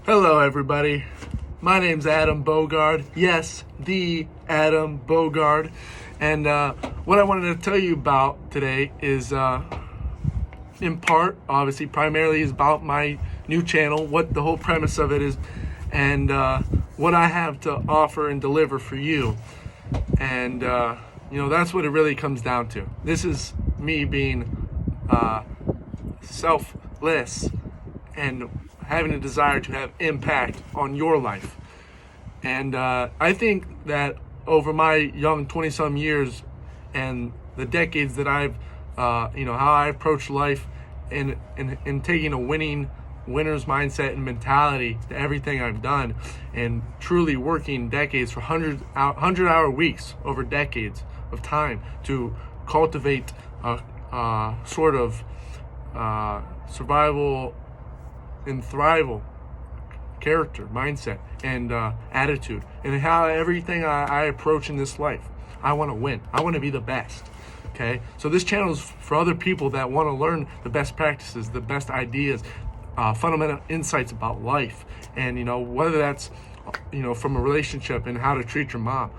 Hello, everybody. My name's Adam Bogard. Yes, the Adam Bogard. And what I wanted to tell you about today is, in part, obviously, primarily is about my new channel, what the whole premise of it is, and what I have to offer and deliver for you. And, that's what it really comes down to. This is me being selfless and having a desire to have impact on your life. And I think that over my young 20-some years and the decades that I've, how I approach life and taking a winner's mindset and mentality to everything I've done, and truly working decades for 100-hour weeks over decades of time to cultivate a sort of survival and thrival character, mindset, and attitude, and how everything I approach in this life. I want to win. I want to be the best. Okay, so this channel is for other people that want to learn the best practices, the best ideas, fundamental insights about life, and whether that's from a relationship and how to treat your mom,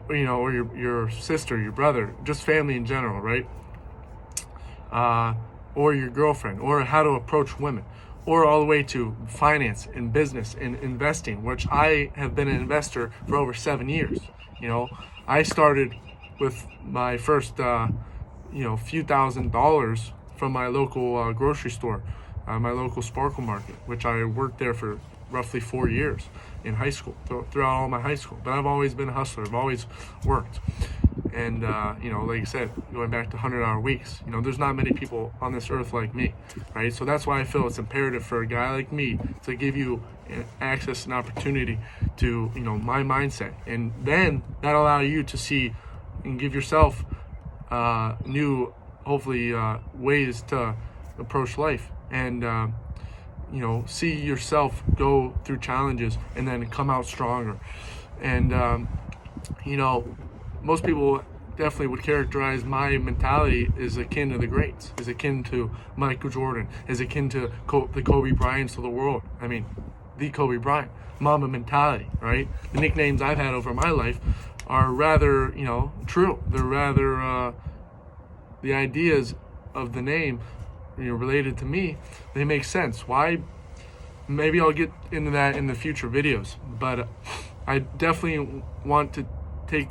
or your sister, your brother, just family in general, right? Or your girlfriend, or how to approach women, or all the way to finance and business and investing, which I have been an investor for over 7 years. I started with my first, few $1,000s from my local grocery store, my local Sparkle Market, which I worked there for roughly 4 years in high school, throughout all my high school. But I've always been a hustler. I've always worked. And, like I said, going back to 100-hour weeks, there's not many people on this earth like me, right? So that's why I feel it's imperative for a guy like me to give you access and opportunity to, my mindset. And then that'll allow you to see and give yourself new, hopefully, ways to approach life. And, see yourself go through challenges and then come out stronger. And, most people definitely would characterize my mentality as akin to the greats, as akin to Michael Jordan, as akin to the Kobe Bryants of the world. I mean, the Kobe Bryant, Mamba mentality, right? The nicknames I've had over my life are rather, true. They're rather, the ideas of the name, related to me, they make sense. Why? Maybe I'll get into that in the future videos, but I definitely want to take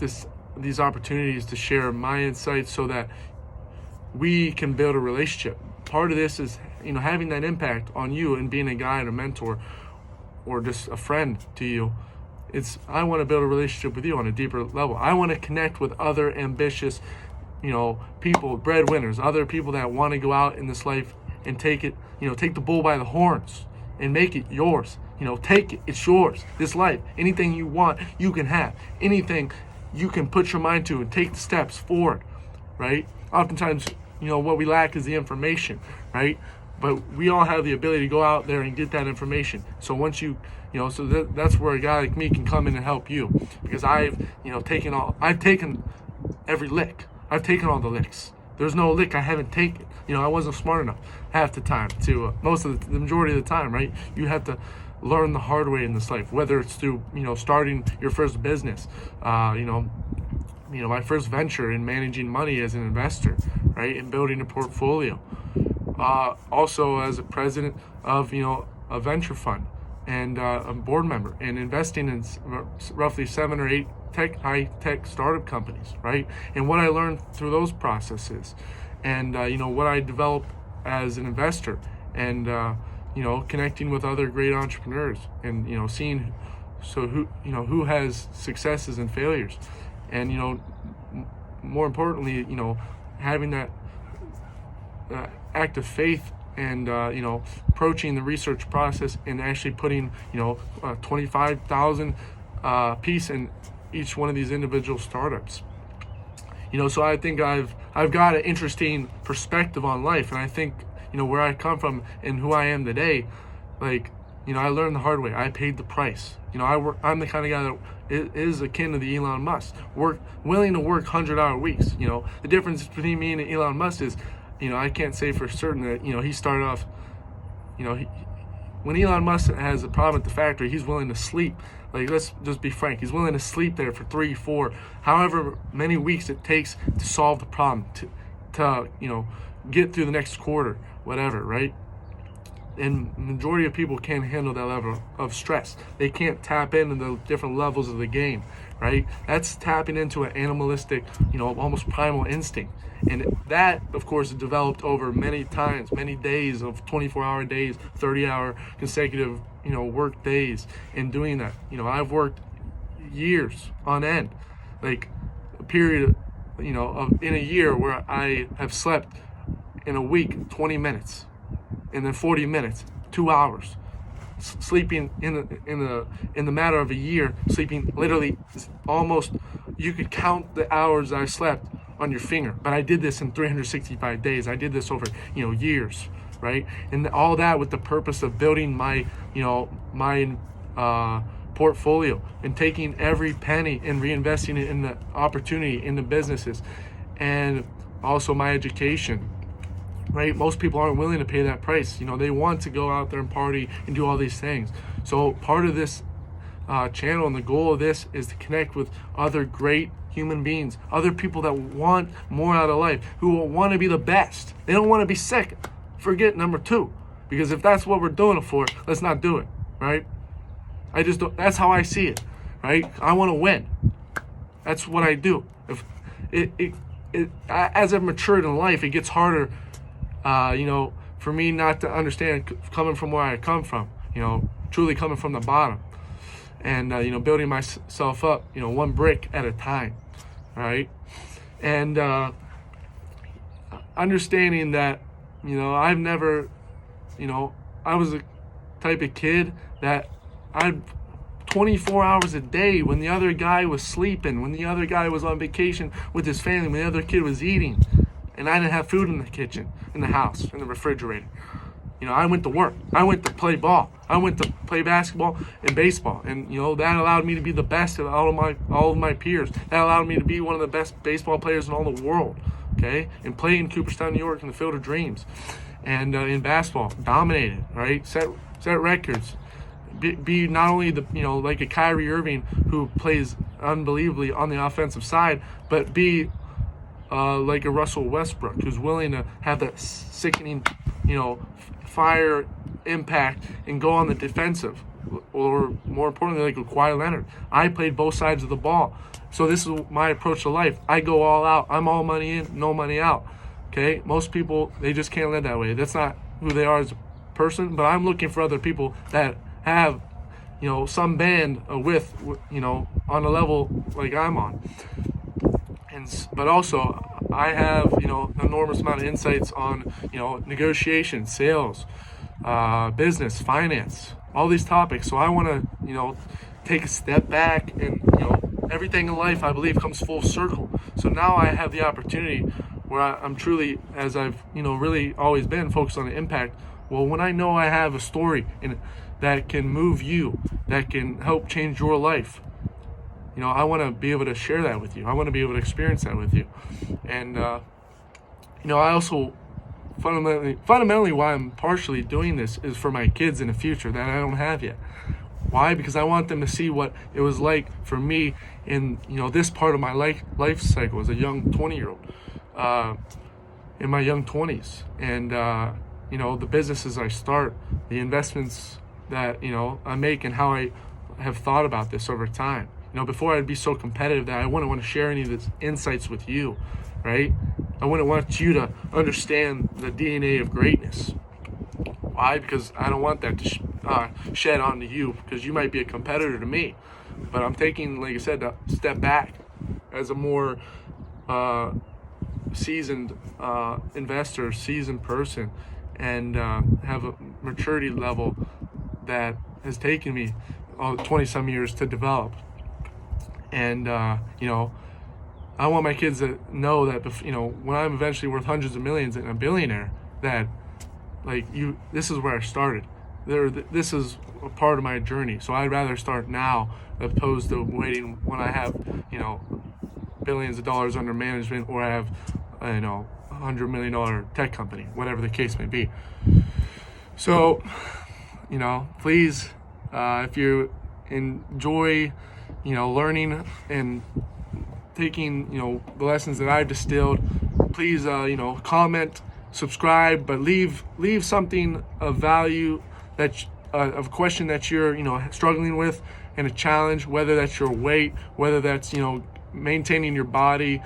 these opportunities to share my insights so that we can build a relationship. Part of this is, having that impact on you and being a guide, a mentor, or just a friend to you. I want to build a relationship with you on a deeper level. I want to connect with other ambitious, people, breadwinners, other people that want to go out in this life and take the bull by the horns and make it yours. Take it. It's yours. This life, anything you want, you can have. Anything you can put your mind to and take the steps forward, right? Oftentimes, what we lack is the information, right? But we all have the ability to go out there and get that information. So once that's where a guy like me can come in and help you, because I've taken every lick. I've taken all the licks. There's no lick I haven't taken. I wasn't smart enough half the time to, the majority of the time, right? You have to learn the hard way in this life, whether it's through, starting your first business, my first venture in managing money as an investor, right? And building a portfolio. Also as a president of, a venture fund and a board member and investing in roughly 7 or 8 high-tech startup companies, right? And what I learned through those processes and, what I developed as an investor and, connecting with other great entrepreneurs and, seeing who has successes and failures. And, more importantly, having that act of faith and, approaching the research process and actually putting, 25,000 piece in each one of these individual startups. So I think I've got an interesting perspective on life, and I think, where I come from and who I am today, like, I learned the hard way. I paid the price. I'm the kind of guy that is akin to the Elon Musk, willing to work 100-hour weeks. The difference between me and Elon Musk is, I can't say for certain that, he started off, when Elon Musk has a problem at the factory, he's willing to sleep. Like, let's just be frank. He's willing to sleep there for 3, 4, however many weeks it takes to solve the problem, to get through the next quarter, whatever, right? And majority of people can't handle that level of stress. They can't tap into the different levels of the game, right? That's tapping into an animalistic, almost primal instinct. And that, of course, is developed over many times, many days of 24-hour days, 30-hour consecutive, work days. And doing that, I've worked years on end, like a period, in a year where I have slept in a week 20 minutes, and then 40 minutes, 2 hours, sleeping in the matter of a year, sleeping literally almost, you could count the hours I slept on your finger. But I did this in 365 days. I did this over years, right? And all that with the purpose of building my portfolio, and taking every penny and reinvesting it in the opportunity, in the businesses, and also my education. Right? Most people aren't willing to pay that price. They want to go out there and party and do all these things. So part of this channel, and the goal of this, is to connect with other great human beings, other people that want more out of life, who want to be the best. They don't want to be second. Forget number 2. Because if that's what we're doing it for, let's not do it, right? I just don't, that's how I see it, right? I want to win. That's what I do. If as I've matured in life, it gets harder, for me not to understand, coming from where I come from, truly coming from the bottom, and building myself up, one brick at a time, right? And understanding that, I've never, I was a type of kid that I'd 24 hours a day, when the other guy was sleeping, when the other guy was on vacation with his family, when the other kid was eating, and I didn't have food in the kitchen, in the house, in the refrigerator. I went to work. I went to play ball. I went to play basketball and baseball. And, that allowed me to be the best of all of my peers. That allowed me to be one of the best baseball players in all the world, okay? And play in Cooperstown, New York, in the Field of Dreams. And in basketball, dominated, right? Set records. Be not only like a Kyrie Irving, who plays unbelievably on the offensive side, but be like a Russell Westbrook, who's willing to have that sickening, fire impact and go on the defensive. Or more importantly, like a Kawhi Leonard. I played both sides of the ball. So this is my approach to life. I go all out. I'm all money in, no money out. Okay? Most people, they just can't live that way. That's not who they are as a person. But I'm looking for other people that have, some band with, on a level like I'm on. But also, I have, an enormous amount of insights on, negotiation, sales, business, finance, all these topics. So I want to, take a step back, and, everything in life, I believe, comes full circle. So now I have the opportunity where I'm truly, as I've, really always been, focused on the impact. Well, when I know I have a story that can move you, that can help change your life, I want to be able to share that with you. I want to be able to experience that with you. And, I also fundamentally why I'm partially doing this is for my kids in the future that I don't have yet. Why? Because I want them to see what it was like for me in, this part of my life cycle as a young 20-year-old, in my young 20s. And, the businesses I start, the investments that, I make, and how I have thought about this over time. Before I'd be so competitive that I wouldn't want to share any of these insights with you, right? I wouldn't want you to understand the DNA of greatness. Why? Because I don't want that to shed onto you, because you might be a competitor to me. But I'm taking, like I said, a step back as a more seasoned investor, seasoned person, and have a maturity level that has taken me 20-some years to develop. And, I want my kids to know that, when I'm eventually worth hundreds of millions and a billionaire, that, this is where I started. This is a part of my journey. So I'd rather start now opposed to waiting when I have, billions of dollars under management, or I have, $100 million tech company, whatever the case may be. So please, if you enjoy, learning and taking, the lessons that I've distilled, please, comment, subscribe, but leave something of value, that of a question that you're, struggling with, and a challenge, whether that's your weight, whether that's, maintaining your body,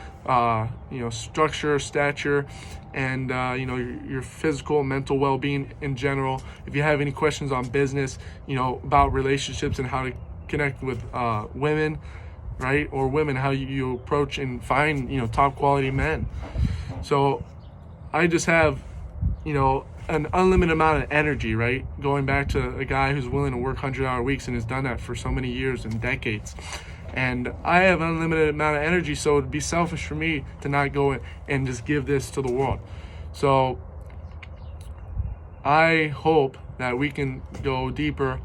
structure, stature, and your physical, mental well-being in general. If you have any questions on business, about relationships and how to connect with women, right, or women, how you approach and find top quality men. So I just have an unlimited amount of energy, right? Going back to a guy who's willing to work 100-hour weeks and has done that for so many years and decades. And I have an unlimited amount of energy, so it'd be selfish for me to not go and just give this to the world. So I hope that we can go deeper,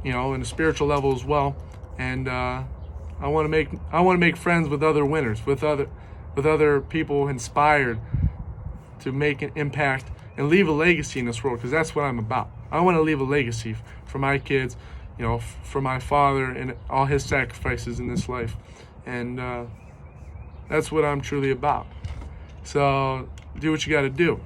in a spiritual level as well. And I want to make friends with other winners, with other people inspired to make an impact and leave a legacy in this world, because that's what I'm about. I want to leave a legacy for my kids, for my father and all his sacrifices in this life. And that's what I'm truly about. So do what you got to do.